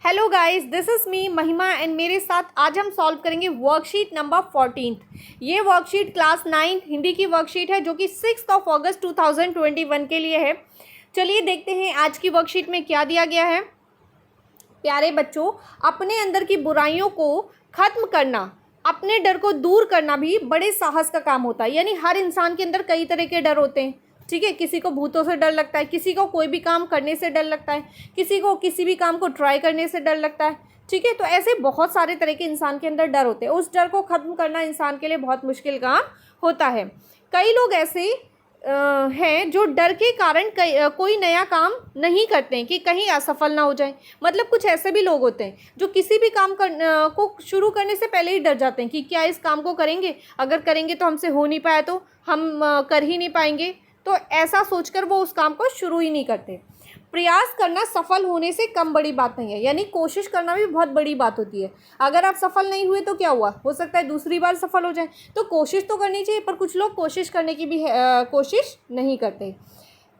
Hello guys, this is me महिमा and मेरे साथ आज हम सॉल्व करेंगे वर्कशीट नंबर 14। ये वर्कशीट क्लास 9 हिंदी की वर्कशीट है जो कि 6 अगस्त 2021 के लिए है। चलिए देखते हैं आज की वर्कशीट में क्या दिया गया है। प्यारे बच्चों, अपने अंदर की बुराइयों को ख़त्म करना, अपने डर को दूर करना भी बड़े साहस का काम होता है। यानी हर इंसान के अंदर कई तरह के डर होते हैं। ठीक है, किसी को भूतों से डर लगता है, किसी को कोई भी काम करने से डर लगता है, किसी को किसी भी काम को ट्राई करने से डर लगता है। ठीक है, तो ऐसे बहुत सारे तरह के इंसान के अंदर डर होते हैं। उस डर को ख़त्म करना इंसान के लिए बहुत मुश्किल काम होता है। कई लोग ऐसे हैं जो डर के कारण कोई नया काम नहीं करते हैं कि कहीं असफल ना हो जाए। मतलब कुछ ऐसे भी लोग होते हैं जो किसी भी काम को शुरू करने से पहले ही डर जाते हैं कि क्या इस काम को करेंगे, अगर करेंगे तो हमसे हो नहीं पाया तो हम कर ही नहीं पाएंगे। तो ऐसा सोचकर वो उस काम को शुरू ही नहीं करते। प्रयास करना सफल होने से कम बड़ी बात नहीं है। यानी कोशिश करना भी बहुत बड़ी बात होती है। अगर आप सफल नहीं हुए तो क्या हुआ, हो सकता है दूसरी बार सफल हो जाए। तो कोशिश तो करनी चाहिए, पर कुछ लोग कोशिश करने की भी कोशिश नहीं करते।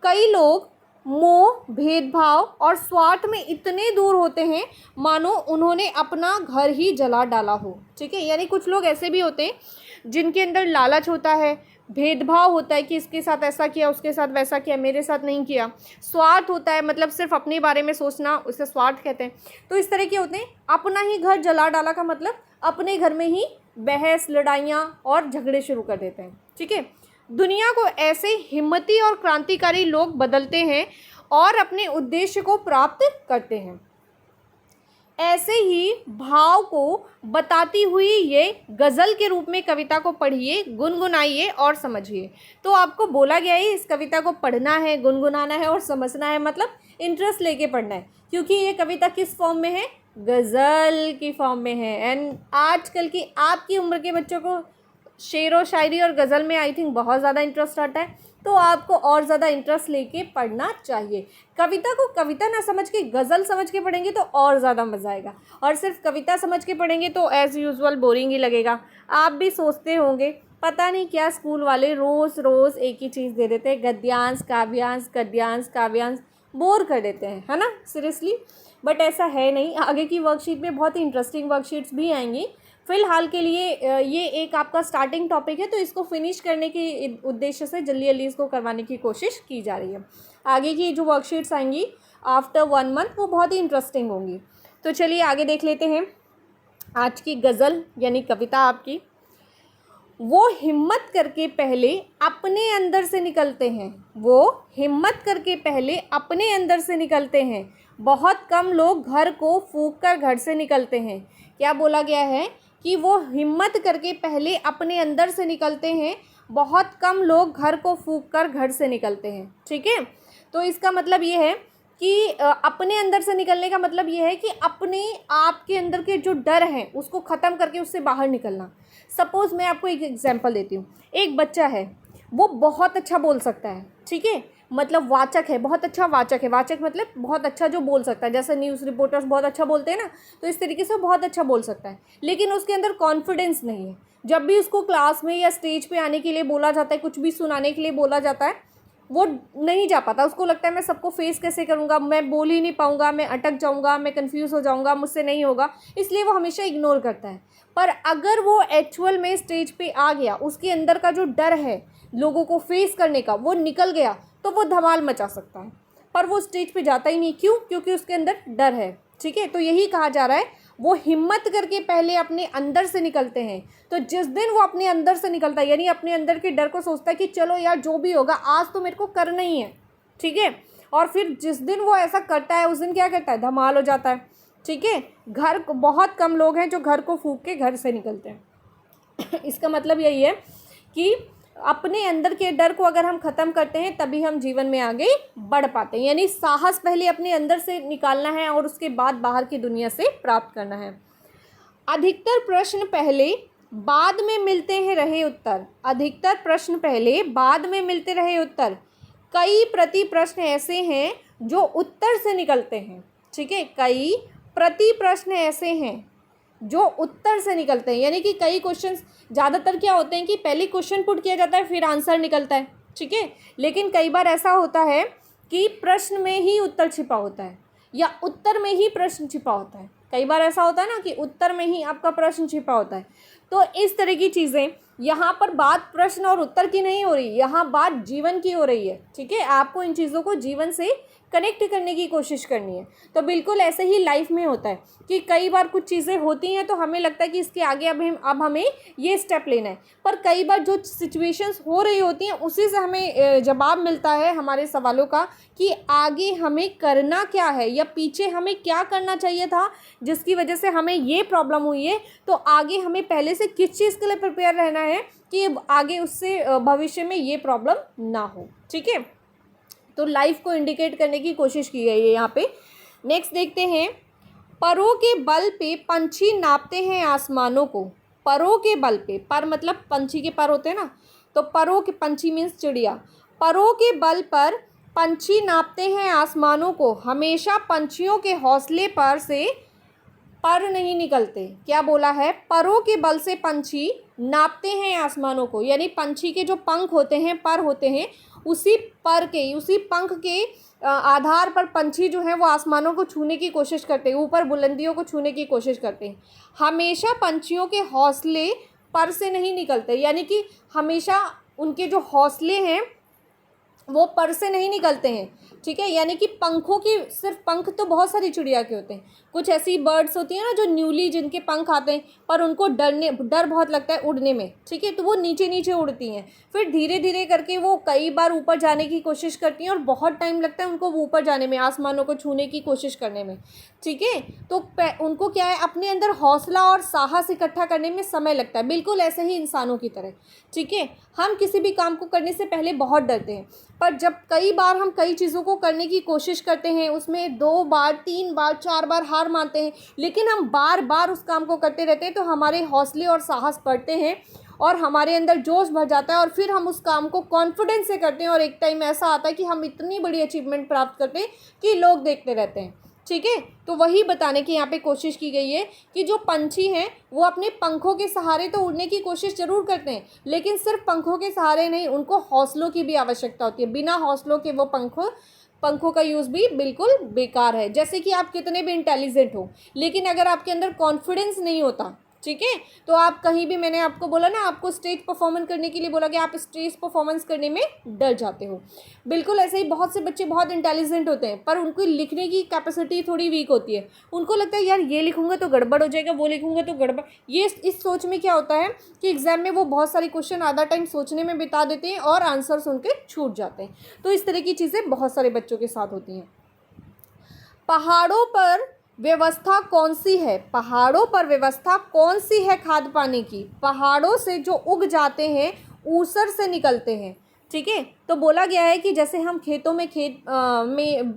कई लोग मोह, भेदभाव और स्वार्थ में इतने दूर होते हैं मानो उन्होंने अपना घर ही जला डाला हो। ठीक है, यानी कुछ लोग ऐसे भी होते हैं जिनके अंदर लालच होता है, भेदभाव होता है कि इसके साथ ऐसा किया, उसके साथ वैसा किया, मेरे साथ नहीं किया। स्वार्थ होता है, मतलब सिर्फ अपने बारे में सोचना, उसे स्वार्थ कहते हैं। तो इस तरह के होते हैं। अपना ही घर जला डाला का मतलब अपने घर में ही बहस, लड़ाइयाँ और झगड़े शुरू कर देते हैं। ठीक है, दुनिया को ऐसे हिम्मती और क्रांतिकारी लोग बदलते हैं और अपने उद्देश्य को प्राप्त करते हैं। ऐसे ही भाव को बताती हुई ये गज़ल के रूप में कविता को पढ़िए, गुनगुनाइए और समझिए। तो आपको बोला गया है इस कविता को पढ़ना है, गुनगुनाना है और समझना है, मतलब इंटरेस्ट लेके पढ़ना है। क्योंकि ये कविता किस फॉर्म में है, गज़ल की फॉर्म में है। एंड आजकल की आपकी उम्र के बच्चों को शेर व शायरी और गज़ल में आई थिंक बहुत ज़्यादा इंटरेस्ट आता है। तो आपको और ज़्यादा इंटरेस्ट लेके पढ़ना चाहिए। कविता को कविता ना समझ के गज़ल समझ के पढ़ेंगे तो और ज़्यादा मज़ा आएगा, और सिर्फ कविता समझ के पढ़ेंगे तो एज़ यूजुअल बोरिंग ही लगेगा। आप भी सोचते होंगे पता नहीं क्या स्कूल वाले रोज़ रोज़ एक ही चीज़ दे देते हैं, गद्यांश काव्यांश, गद्यांश काव्यांश, बोर कर देते हैं, है ना, सीरियसली। बट ऐसा है नहीं, आगे की वर्कशीट में बहुत ही इंटरेस्टिंग वर्कशीट्स भी आएंगी। फ़िलहाल के लिए ये एक आपका स्टार्टिंग टॉपिक है, तो इसको फिनिश करने के उद्देश्य से जल्दी जल्दी इसको करवाने की कोशिश की जा रही है। आगे की जो वर्कशीट्स आएंगी आफ्टर 1 मंथ वो बहुत ही इंटरेस्टिंग होंगी। तो चलिए आगे देख लेते हैं। आज की गज़ल यानी कविता आपकी, वो हिम्मत करके पहले अपने अंदर से निकलते हैं। वो हिम्मत करके पहले अपने अंदर से निकलते हैं। बहुत कम लोग घर को फूंक कर घर से निकलते हैं। क्या बोला गया है कि वो हिम्मत करके पहले अपने अंदर से निकलते हैं। बहुत कम लोग घर को फूंक कर घर से निकलते हैं। ठीक है, तो इसका मतलब ये है कि अपने अंदर से निकलने का मतलब ये है कि अपने आप के अंदर के जो डर हैं उसको ख़त्म करके उससे बाहर निकलना। सपोज़ मैं आपको एक एग्जांपल देती हूँ। एक बच्चा है, वो बहुत अच्छा बोल सकता है। ठीक है, मतलब वाचक है, बहुत अच्छा वाचक है। वाचक मतलब बहुत अच्छा जो बोल सकता है, जैसे न्यूज़ रिपोर्टर्स बहुत अच्छा बोलते हैं ना, तो इस तरीके से बहुत अच्छा बोल सकता है। लेकिन उसके अंदर कॉन्फिडेंस नहीं है। जब भी उसको क्लास में या स्टेज पे आने के लिए बोला जाता है, कुछ भी सुनाने के लिए बोला जाता है, वो नहीं जा पाता। उसको लगता है मैं सबको फेस कैसे करूँगा, मैं बोल ही नहीं पाऊँगा, मैं अटक जाऊँगा, मैं कंफ्यूज हो जाऊँगा, मुझसे नहीं होगा, इसलिए वो हमेशा इग्नोर करता है। पर अगर वो एक्चुअल में स्टेज पे आ गया, उसके अंदर का जो डर है लोगों को फेस करने का वो निकल गया, तो वो धमाल मचा सकता है। पर वो स्टेज पे जाता ही नहीं। क्यों? क्योंकि उसके अंदर डर है। ठीक है, तो यही कहा जा रहा है, वो हिम्मत करके पहले अपने अंदर से निकलते हैं। तो जिस दिन वो अपने अंदर से निकलता है, यानी अपने अंदर के डर को सोचता है कि चलो यार जो भी होगा आज तो मेरे को करना ही है। ठीक है, और फिर जिस दिन वो ऐसा करता है उस दिन क्या करता है, धमाल हो जाता है। ठीक है, बहुत कम लोग हैं जो घर को फूंक के घर से निकलते हैं। इसका मतलब यही है कि अपने अंदर के डर को अगर हम ख़त्म करते हैं तभी हम जीवन में आगे बढ़ पाते हैं। यानी साहस पहले अपने अंदर से निकालना है और उसके बाद बाहर की दुनिया से प्राप्त करना है। अधिकतर प्रश्न पहले बाद में मिलते हैं रहे उत्तर। अधिकतर प्रश्न पहले बाद में मिलते रहे उत्तर। कई प्रति प्रश्न ऐसे हैं जो उत्तर से निकलते हैं। ठीक है, कई प्रति प्रश्न ऐसे हैं जो उत्तर से निकलते हैं। यानी कि कई क्वेश्चंस, ज़्यादातर क्या होते हैं कि पहले क्वेश्चन पुट किया जाता है फिर आंसर निकलता है। ठीक है, लेकिन कई बार ऐसा होता है कि प्रश्न में ही उत्तर छिपा होता है। या उत्तर में ही प्रश्न छिपा होता है। कई बार ऐसा होता है ना कि उत्तर में ही आपका प्रश्न छिपा होता है। तो इस तरह की चीज़ें, यहाँ पर बात प्रश्न और उत्तर की नहीं हो रही, यहाँ बात जीवन की हो रही है। ठीक है, आपको इन चीज़ों को जीवन से कनेक्ट करने की कोशिश करनी है। तो बिल्कुल ऐसे ही लाइफ में होता है कि कई बार कुछ चीज़ें होती हैं तो हमें लगता है कि इसके आगे अब हमें ये स्टेप लेना है, पर कई बार जो सिचुएशंस हो रही होती हैं उसी से हमें जवाब मिलता है हमारे सवालों का कि आगे हमें करना क्या है या पीछे हमें क्या करना चाहिए था जिसकी वजह से हमें ये प्रॉब्लम हुई है। तो आगे हमें पहले से किस चीज़ के लिए प्रिपेयर रहना है कि आगे उससे भविष्य में ये प्रॉब्लम ना हो। ठीक है, तो लाइफ को इंडिकेट करने की कोशिश की गई है यहाँ पे। नेक्स्ट देखते हैं, परों के बल पे पंछी नापते हैं आसमानों को। परों के बल पे, पर मतलब पंछी के पर होते हैं ना, तो परों के, पंछी मीन्स चिड़िया। परों के बल पर पंछी नापते हैं आसमानों को, हमेशा पंछियों के हौसले पर से पर नहीं निकलते। क्या बोला है? परों के बल से पंछी नापते हैं आसमानों को, यानी पंछी के जो पंख होते हैं, पर होते हैं, उसी पर के, उसी पंख के आधार पर पंछी जो है वो आसमानों को छूने की कोशिश करते हैं, ऊपर बुलंदियों को छूने की कोशिश करते हैं। हमेशा पंछियों के हौसले पर से नहीं निकलते, यानी कि हमेशा उनके जो हौसले हैं वो पर से नहीं निकलते हैं। ठीक है, यानी कि पंखों की, सिर्फ पंख तो बहुत सारी चिड़िया के होते हैं। कुछ ऐसी बर्ड्स होती हैं ना जो न्यूली, जिनके पंख आते हैं पर उनको डर बहुत लगता है उड़ने में। ठीक है, तो वो नीचे नीचे उड़ती हैं, फिर धीरे धीरे करके वो कई बार ऊपर जाने की कोशिश करती हैं और बहुत टाइम लगता है उनको ऊपर जाने में, आसमानों को छूने की कोशिश करने में। ठीक है, तो उनको क्या है, अपने अंदर हौसला और साहस इकट्ठा करने में समय लगता है, बिल्कुल ऐसे ही इंसानों की तरह। ठीक है, हम किसी भी काम को करने से पहले बहुत डरते हैं, पर जब कई बार हम कई चीज़ों को करने की कोशिश करते हैं, उसमें 2 बार 3 बार 4 बार हार मानते हैं, लेकिन हम बार बार उस काम को करते रहते हैं, तो हमारे हौसले और साहस बढ़ते हैं और हमारे अंदर जोश भर जाता है और फिर हम उस काम को कॉन्फिडेंस से करते हैं और एक टाइम ऐसा आता है कि हम इतनी बड़ी अचीवमेंट प्राप्त करते हैं कि लोग देखते रहते हैं। ठीक है, तो वही बताने की यहाँ पे कोशिश की गई है कि जो पंछी हैं वो अपने पंखों के सहारे तो उड़ने की कोशिश ज़रूर करते हैं, लेकिन सिर्फ पंखों के सहारे नहीं, उनको हौसलों की भी आवश्यकता होती है। बिना हौसलों के वो पंखों का यूज़ भी बिल्कुल बेकार है। जैसे कि आप कितने भी इंटेलिजेंट हो, लेकिन अगर आपके अंदर कॉन्फिडेंस नहीं होता, ठीक है, तो आप कहीं भी, मैंने आपको बोला ना, आपको स्टेज परफॉर्मेंस करने के लिए बोला कि आप स्टेज परफॉर्मेंस करने में डर जाते हो। बिल्कुल ऐसे ही बहुत से बच्चे बहुत इंटेलिजेंट होते हैं पर उनकी लिखने की कैपेसिटी थोड़ी वीक होती है। उनको लगता है यार ये लिखूंगा तो गड़बड़ हो जाएगा, वो लिखूंगा तो गड़बड़। ये इस सोच में क्या होता है कि एग्जाम में वो बहुत सारे क्वेश्चन आधा टाइम सोचने में बिता देते हैं और आंसर्स उनके छूट जाते हैं। तो इस तरह की चीज़ें बहुत सारे बच्चों के साथ होती हैं। पहाड़ों पर व्यवस्था कौन सी है? पहाड़ों पर व्यवस्था कौन सी है खाद पानी की? पहाड़ों से जो उग जाते हैं ऊसर से निकलते हैं। ठीक है, तो बोला गया है कि जैसे हम खेतों में में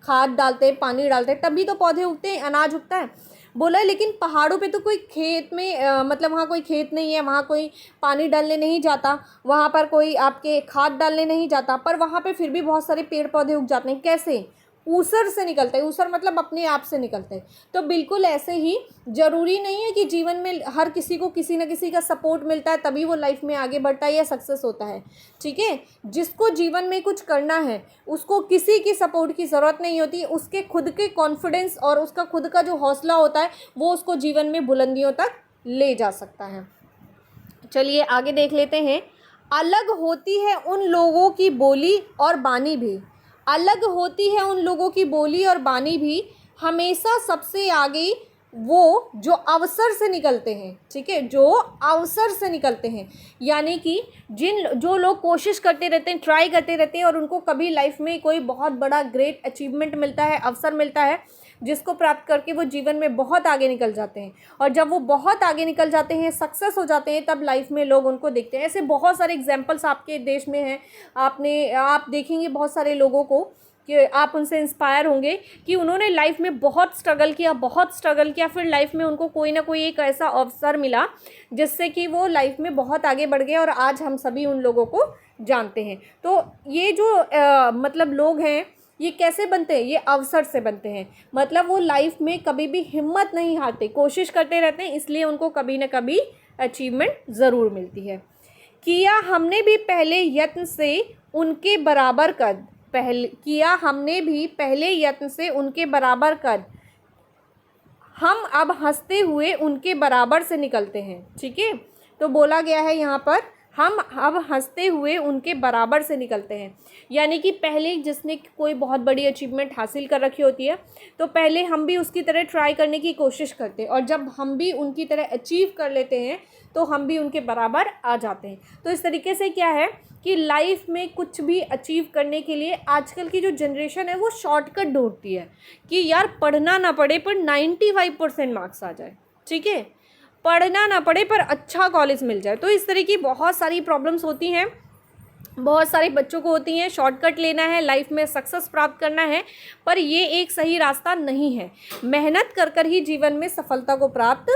खाद डालते हैं, पानी डालते हैं, तभी तो पौधे उगते हैं, अनाज उगता है। बोला है, लेकिन पहाड़ों पे तो कोई खेत में मतलब वहाँ कोई खेत नहीं है, वहाँ कोई पानी डालने नहीं जाता, वहाँ पर कोई आपके खाद डालने नहीं जाता, पर वहाँ पे फिर भी बहुत सारे पेड़ पौधे उग जाते हैं। कैसे? ऊसर से निकलते हैं। ऊसर मतलब अपने आप से निकलते हैं। तो बिल्कुल ऐसे ही ज़रूरी नहीं है कि जीवन में हर किसी को किसी न किसी का सपोर्ट मिलता है तभी वो लाइफ में आगे बढ़ता है या सक्सेस होता है। ठीक है, जिसको जीवन में कुछ करना है उसको किसी की सपोर्ट की ज़रूरत नहीं होती, उसके खुद के कॉन्फिडेंस और उसका खुद का जो हौसला होता है वो उसको जीवन में बुलंदियों तक ले जा सकता है। चलिए आगे देख लेते हैं। अलग होती है उन लोगों की बोली और बानी भी, अलग होती है उन लोगों की बोली और बानी भी, हमेशा सबसे आगे वो जो अवसर से निकलते हैं। ठीक है, जो अवसर से निकलते हैं, यानी कि जो लोग कोशिश करते रहते हैं, ट्राई करते रहते हैं और उनको कभी लाइफ में कोई बहुत बड़ा ग्रेट अचीवमेंट मिलता है, अवसर मिलता है, जिसको प्राप्त करके वो जीवन में बहुत आगे निकल जाते हैं। और जब वो बहुत आगे निकल जाते हैं, सक्सेस हो जाते हैं, तब लाइफ में लोग उनको देखते हैं। ऐसे बहुत सारे एग्जाम्पल्स आपके देश में हैं। आप देखेंगे बहुत सारे लोगों को कि आप उनसे इंस्पायर होंगे कि उन्होंने लाइफ में बहुत स्ट्रगल किया, फिर लाइफ में उनको कोई ना कोई एक ऐसा अवसर मिला जिससे कि वो लाइफ में बहुत आगे बढ़ गए और आज हम सभी उन लोगों को जानते हैं। तो ये जो मतलब लोग हैं, ये कैसे बनते हैं? ये अवसर से बनते हैं। मतलब वो लाइफ में कभी भी हिम्मत नहीं हारते, कोशिश करते रहते हैं, इसलिए उनको कभी ना कभी अचीवमेंट ज़रूर मिलती है। किया हमने भी पहले यत्न से उनके बराबर कद, हमने भी पहले यत्न से उनके बराबर कर, हम अब हंसते हुए उनके बराबर से निकलते हैं। ठीक है, तो बोला गया है यहाँ पर हम अब हंसते हुए उनके बराबर से निकलते हैं, यानी कि पहले जिसने कोई बहुत बड़ी अचीवमेंट हासिल कर रखी होती है तो पहले हम भी उसकी तरह ट्राई करने की कोशिश करते हैं, और जब हम भी उनकी तरह अचीव कर लेते हैं तो हम भी उनके बराबर आ जाते हैं। तो इस तरीके से क्या है कि लाइफ में कुछ भी अचीव करने के लिए आजकल की जो जनरेशन है वो शॉर्टकट ढूंढती है कि यार पढ़ना ना पड़े पर 95% मार्क्स आ जाए। ठीक है, पढ़ना ना पड़े पर अच्छा कॉलेज मिल जाए। तो इस तरह की बहुत सारी प्रॉब्लम्स होती हैं, बहुत सारे बच्चों को होती हैं। शॉर्टकट लेना है, लाइफ में सक्सेस प्राप्त करना है, पर ये एक सही रास्ता नहीं है। मेहनत कर कर ही जीवन में सफलता को प्राप्त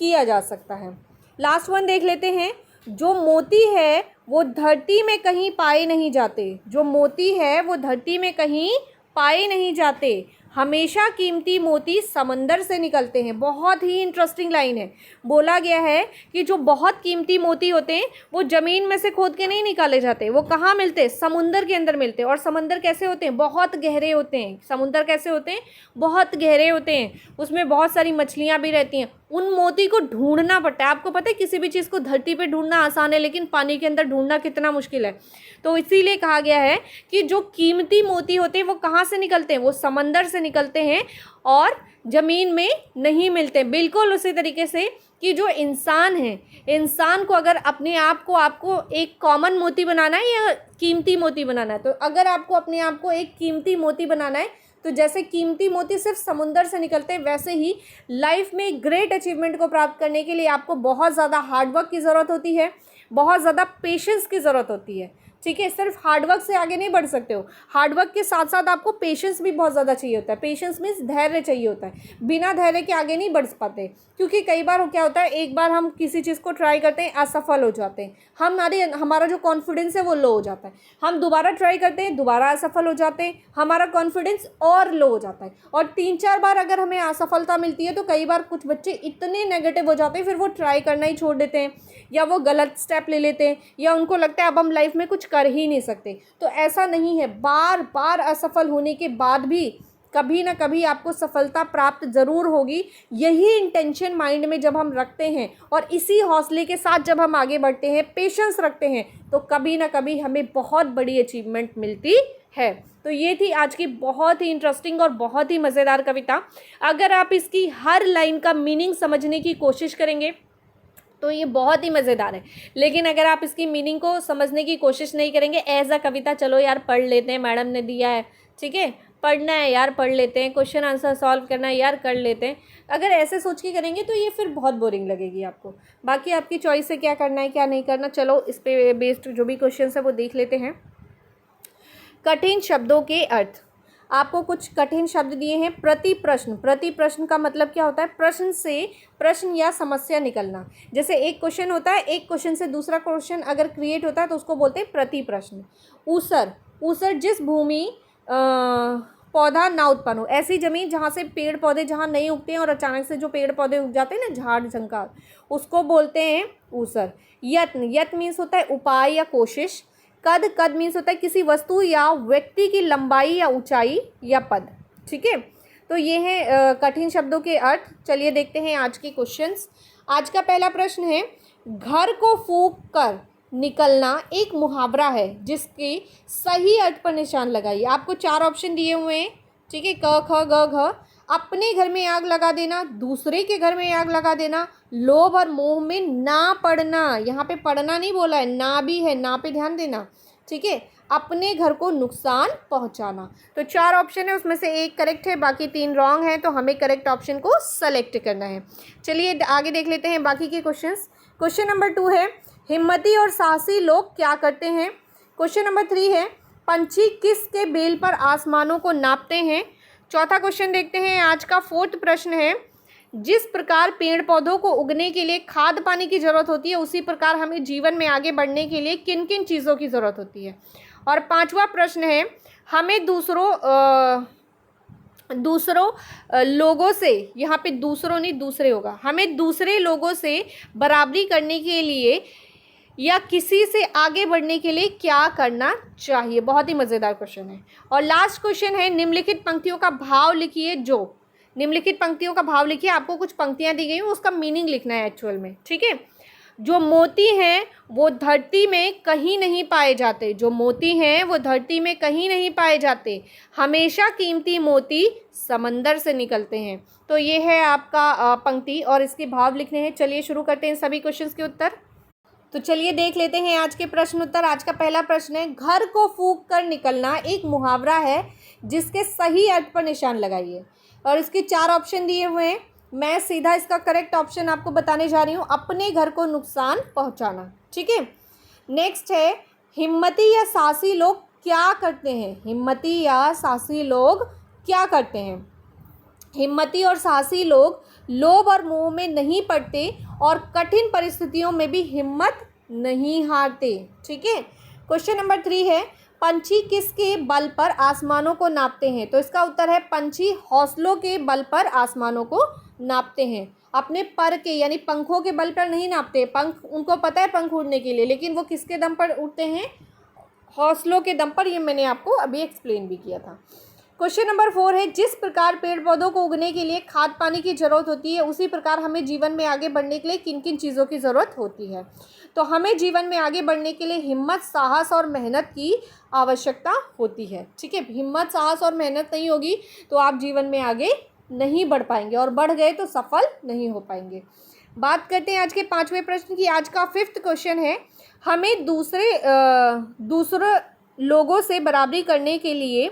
किया जा सकता है। लास्ट वन देख लेते हैं। जो मोती है वो धरती में कहीं पाए नहीं जाते, जो मोती है वो धरती में कहीं पाए नहीं जाते, हमेशा कीमती मोती समंदर से निकलते हैं। बहुत ही इंटरेस्टिंग लाइन है। बोला गया है कि जो बहुत कीमती मोती होते हैं वो ज़मीन में से खोद के नहीं निकाले जाते, वो कहाँ मिलते हैं? समुंदर के अंदर मिलते हैं। और समंदर कैसे होते हैं? बहुत गहरे होते हैं। समुंदर कैसे होते हैं? बहुत गहरे होते हैं, उसमें बहुत सारी मछलियाँ भी रहती हैं। उन मोती को ढूंढना पड़ता है। आपको पता है किसी भी चीज़ को धरती पे ढूंढना आसान है, लेकिन पानी के अंदर ढूंढना कितना मुश्किल है। तो इसीलिए कहा गया है कि जो कीमती मोती होते हैं वो कहाँ से निकलते हैं? वो समंदर से निकलते हैं और ज़मीन में नहीं मिलते। बिल्कुल उसी तरीके से कि जो इंसान है, इंसान को अगर अपने आप को आपको एक कॉमन मोती बनाना है या कीमती मोती बनाना है, तो अगर आपको अपने आप को एक कीमती मोती बनाना है तो जैसे कीमती मोती सिर्फ समुंदर से निकलते हैं, वैसे ही लाइफ में ग्रेट अचीवमेंट को प्राप्त करने के लिए आपको बहुत ज़्यादा हार्डवर्क की ज़रूरत होती है, बहुत ज़्यादा पेशेंस की ज़रूरत होती है। ठीक है, सिर्फ हार्डवर्क से आगे नहीं बढ़ सकते हो, हार्डवर्क के साथ साथ आपको पेशेंस भी बहुत ज़्यादा चाहिए होता है। पेशेंस मीन्स धैर्य चाहिए होता है। बिना धैर्य के आगे नहीं बढ़ पाते, क्योंकि कई बार क्या होता है, एक बार हम किसी चीज़ को ट्राई करते हैं, असफल हो जाते हैं, हमारा जो कॉन्फिडेंस है वो लो हो जाता है। हम दोबारा ट्राई करते हैं, दोबारा असफल हो जाते हैं, हमारा कॉन्फिडेंस और लो हो जाता है। और 3-4 बार अगर हमें असफलता मिलती है तो कई बार कुछ बच्चे इतने नेगेटिव हो जाते हैं, फिर वो ट्राई करना ही छोड़ देते हैं, या वो गलत स्टेप ले लेते हैं, या उनको लगता है अब हम लाइफ में कुछ कर ही नहीं सकते। तो ऐसा नहीं है, बार बार असफल होने के बाद भी कभी ना कभी आपको सफलता प्राप्त ज़रूर होगी। यही इंटेंशन माइंड में जब हम रखते हैं और इसी हौसले के साथ जब हम आगे बढ़ते हैं, पेशेंस रखते हैं, तो कभी ना कभी हमें बहुत बड़ी अचीवमेंट मिलती है। तो ये थी आज की बहुत ही इंटरेस्टिंग और बहुत ही मज़ेदार कविता। अगर आप इसकी हर लाइन का मीनिंग समझने की कोशिश करेंगे तो ये बहुत ही मज़ेदार है, लेकिन अगर आप इसकी मीनिंग को समझने की कोशिश नहीं करेंगे, एज अ कविता चलो यार पढ़ लेते हैं, मैडम ने दिया है, ठीक है, पढ़ना है यार पढ़ लेते हैं, क्वेश्चन आंसर सॉल्व करना है यार कर लेते हैं, अगर ऐसे सोच के करेंगे तो ये फिर बहुत बोरिंग लगेगी आपको। बाकी आपकी चॉइस है क्या करना है क्या नहीं करना। चलो इस पे बेस्ड जो भी क्वेश्चन है वो देख लेते हैं। कठिन शब्दों के अर्थ। आपको कुछ कठिन शब्द दिए हैं। प्रति प्रश्न, प्रति प्रश्न का मतलब क्या होता है? प्रश्न से प्रश्न या समस्या निकलना। जैसे एक क्वेश्चन होता है, एक क्वेश्चन से दूसरा क्वेश्चन अगर क्रिएट होता है तो उसको बोलते हैं प्रति प्रश्न। ऊसर, ऊसर जिस भूमि पौधा ना उत्पन्न हो, ऐसी जमीन जहाँ से पेड़ पौधे जहाँ नहीं उगते हैं और अचानक से जो पेड़ पौधे उग जाते हैं ना, झाड़ झंकार, उसको बोलते हैं ऊसर। यत्न, यत्न मीन्स होता है उपाय या कोशिश। कद, कद मीन्स होता है किसी वस्तु या व्यक्ति की लंबाई या ऊंचाई या पद। ठीक है, तो ये है कठिन शब्दों के अर्थ। चलिए देखते हैं आज के क्वेश्चंस। आज का पहला प्रश्न है, घर को फूंक कर निकलना एक मुहावरा है जिसके सही अर्थ पर निशान लगाइए। आपको 4 ऑप्शन दिए हुए हैं, ठीक है, क ख ग घ। अपने घर में आग लगा देना, दूसरे के घर में आग लगा देना, लोभ और मोह में ना पड़ना। यहाँ पे पढ़ना नहीं बोला है, ना भी है, ना पे ध्यान देना, ठीक है। अपने घर को नुकसान पहुँचाना। तो 4 ऑप्शन है, उसमें से एक करेक्ट है, बाकी 3 रॉन्ग है, तो हमें करेक्ट ऑप्शन को सेलेक्ट करना है। चलिए आगे देख लेते हैं बाकी के क्वेश्चंस। क्वेश्चन नंबर 2 है, हिम्मती और साहसी लोग क्या करते हैं। क्वेश्चन नंबर 3 है, पंछी किसके बेल पर आसमानों को नापते हैं। चौथा क्वेश्चन देखते हैं। आज का 4th प्रश्न है, जिस प्रकार पेड़ पौधों को उगने के लिए खाद पानी की ज़रूरत होती है, उसी प्रकार हमें जीवन में आगे बढ़ने के लिए किन किन चीज़ों की ज़रूरत होती है। और 5वां प्रश्न है, हमें दूसरों लोगों से, यहाँ पे दूसरों नहीं दूसरे होगा, हमें दूसरे लोगों से बराबरी करने के लिए या किसी से आगे बढ़ने के लिए क्या करना चाहिए। बहुत ही मज़ेदार क्वेश्चन है। और लास्ट क्वेश्चन है, निम्नलिखित पंक्तियों का भाव लिखिए। जो निम्नलिखित पंक्तियों का भाव लिखिए, आपको कुछ पंक्तियां दी गई हैं, उसका मीनिंग लिखना है एक्चुअल में, ठीक है। जो मोती हैं वो धरती में कहीं नहीं पाए जाते, जो मोती हैं वो धरती में कहीं नहीं पाए जाते, हमेशा कीमती मोती समंदर से निकलते हैं। तो ये है आपका पंक्ति और इसके भाव लिखने हैं। चलिए शुरू करते हैं सभी क्वेश्चंस के उत्तर। तो चलिए देख लेते हैं आज के प्रश्न उत्तर। आज का पहला प्रश्न है, घर को फूंक कर निकलना एक मुहावरा है जिसके सही अर्थ पर निशान लगाइए। और इसके 4 ऑप्शन दिए हुए हैं। मैं सीधा इसका करेक्ट ऑप्शन आपको बताने जा रही हूँ, अपने घर को नुकसान पहुँचाना, ठीक है। नेक्स्ट है, हिम्मती या साहसी लोग क्या करते हैं। हिम्मती या साहसी लोग क्या करते हैं। हिम्मती और साहसी लोग लोभ और मोह में नहीं पड़ते और कठिन परिस्थितियों में भी हिम्मत नहीं हारते, ठीक है। क्वेश्चन नंबर 3 है, पंछी किसके बल पर आसमानों को नापते हैं। तो इसका उत्तर है, पंछी हौसलों के बल पर आसमानों को नापते हैं, अपने पर के यानी पंखों के बल पर नहीं नापते। पंख उनको पता है पंख उड़ने के लिए, लेकिन वो किसके दम पर उड़ते हैं, हौसलों के दम पर। ये मैंने आपको अभी एक्सप्लेन भी किया था। क्वेश्चन नंबर 4 है, जिस प्रकार पेड़ पौधों को उगने के लिए खाद पानी की ज़रूरत होती है, उसी प्रकार हमें जीवन में आगे बढ़ने के लिए किन किन चीज़ों की ज़रूरत होती है। तो हमें जीवन में आगे बढ़ने के लिए हिम्मत, साहस और मेहनत की आवश्यकता होती है, ठीक है। हिम्मत, साहस और मेहनत नहीं होगी तो आप जीवन में आगे नहीं बढ़ पाएंगे, और बढ़ गए तो सफल नहीं हो पाएंगे। बात करते हैं आज के 5वें प्रश्न की। आज का 5th क्वेश्चन है, हमें दूसरे लोगों से बराबरी करने के लिए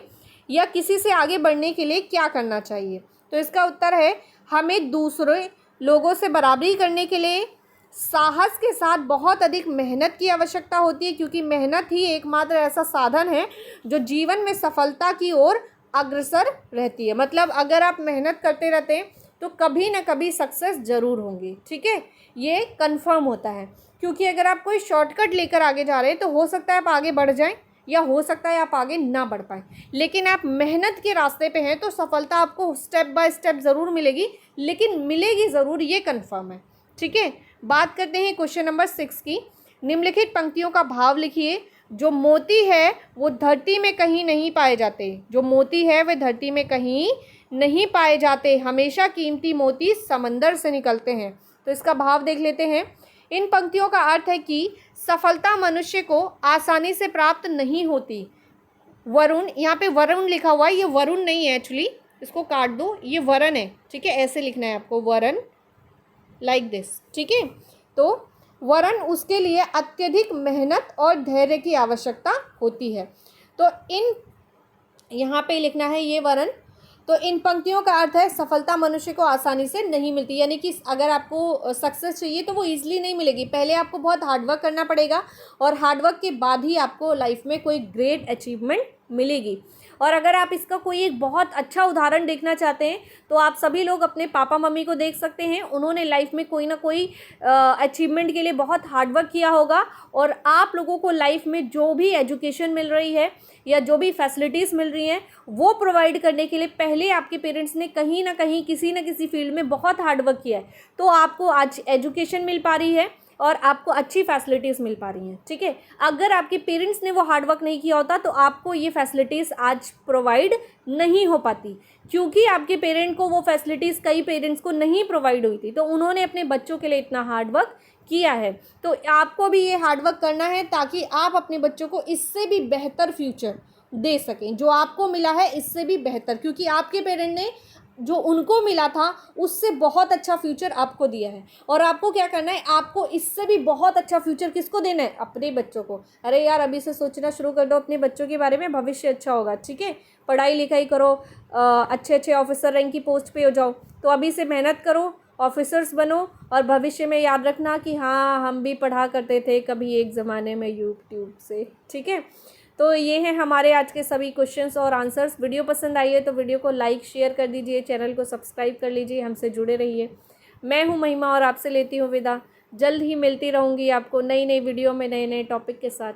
या किसी से आगे बढ़ने के लिए क्या करना चाहिए। तो इसका उत्तर है, हमें दूसरे लोगों से बराबरी करने के लिए साहस के साथ बहुत अधिक मेहनत की आवश्यकता होती है, क्योंकि मेहनत ही एकमात्र ऐसा साधन है जो जीवन में सफलता की ओर अग्रसर रहती है। मतलब अगर आप मेहनत करते रहते हैं तो कभी ना कभी सक्सेस ज़रूर होंगी, ठीक है। ये कंफर्म होता है, क्योंकि अगर आप कोई शॉर्टकट लेकर आगे जा रहे हैं तो हो सकता है आप आगे बढ़ जाएं या हो सकता है आप आगे ना बढ़ पाएँ। लेकिन आप मेहनत के रास्ते पे हैं तो सफलता आपको स्टेप बाय स्टेप ज़रूर मिलेगी, लेकिन मिलेगी ज़रूर, ये कंफर्म है, ठीक है। बात करते हैं क्वेश्चन नंबर 6 की। निम्नलिखित पंक्तियों का भाव लिखिए। जो मोती है वो धरती में कहीं नहीं पाए जाते, जो मोती है वे धरती में कहीं नहीं पाए जाते, हमेशा कीमती मोती समंदर से निकलते हैं। तो इसका भाव देख लेते हैं। इन पंक्तियों का अर्थ है कि सफलता मनुष्य को आसानी से प्राप्त नहीं होती। वरुण, यहाँ पे वरुण लिखा हुआ है, ये वरुण नहीं है एक्चुअली, इसको काट दो, ये वरण है, ठीक है। ऐसे लिखना है आपको, वरण, लाइक दिस, ठीक है। तो वरण, उसके लिए अत्यधिक मेहनत और धैर्य की आवश्यकता होती है। तो यहाँ पे लिखना है ये वरण। तो इन पंक्तियों का अर्थ है, सफलता मनुष्य को आसानी से नहीं मिलती, यानी कि अगर आपको सक्सेस चाहिए तो वो ईजिली नहीं मिलेगी। पहले आपको बहुत हार्डवर्क करना पड़ेगा और हार्डवर्क के बाद ही आपको लाइफ में कोई ग्रेट अचीवमेंट मिलेगी। और अगर आप इसका कोई एक बहुत अच्छा उदाहरण देखना चाहते हैं तो आप सभी लोग अपने पापा मम्मी को देख सकते हैं। उन्होंने लाइफ में कोई ना कोई अचीवमेंट के लिए बहुत हार्डवर्क किया होगा, और आप लोगों को लाइफ में जो भी एजुकेशन मिल रही है या जो भी फैसिलिटीज़ मिल रही हैं वो प्रोवाइड करने के लिए पहले आपके पेरेंट्स ने कहीं ना कहीं किसी न किसी फील्ड में बहुत हार्डवर्क किया है, तो आपको आज एजुकेशन मिल पा रही है और आपको अच्छी फैसिलिटीज़ मिल पा रही हैं, ठीक है। अगर आपके पेरेंट्स ने वो हार्डवर्क नहीं किया होता तो आपको ये फैसिलिटीज़ आज प्रोवाइड नहीं हो पाती, क्योंकि आपके पेरेंट को वो फैसिलिटीज़ कई पेरेंट्स को नहीं प्रोवाइड हुई थी, तो उन्होंने अपने बच्चों के लिए इतना हार्डवर्क किया है। तो आपको भी ये हार्डवर्क करना है ताकि आप अपने बच्चों को इससे भी बेहतर फ्यूचर दे सकें, जो आपको मिला है इससे भी बेहतर, क्योंकि आपके पेरेंट ने जो उनको मिला था उससे बहुत अच्छा फ्यूचर आपको दिया है। और आपको क्या करना है, आपको इससे भी बहुत अच्छा फ्यूचर किसको देना है, अपने बच्चों को। अरे यार, अभी से सोचना शुरू कर दो अपने बच्चों के बारे में, भविष्य अच्छा होगा, ठीक है। पढ़ाई लिखाई करो, अच्छे अच्छे ऑफिसर रैंक की पोस्ट पे हो जाओ। तो अभी से मेहनत करो, ऑफिसर्स बनो, और भविष्य में याद रखना कि हाँ, हम भी पढ़ा करते थे कभी एक ज़माने में यूट्यूब से, ठीक है। तो ये हैं हमारे आज के सभी क्वेश्चंस और आंसर्स। वीडियो पसंद आई है तो वीडियो को लाइक शेयर कर दीजिए, चैनल को सब्सक्राइब कर लीजिए, हमसे जुड़े रहिए। मैं हूँ महिमा और आपसे लेती हूँ विदा। जल्द ही मिलती रहूँगी आपको नई नई वीडियो में नए नए टॉपिक के साथ।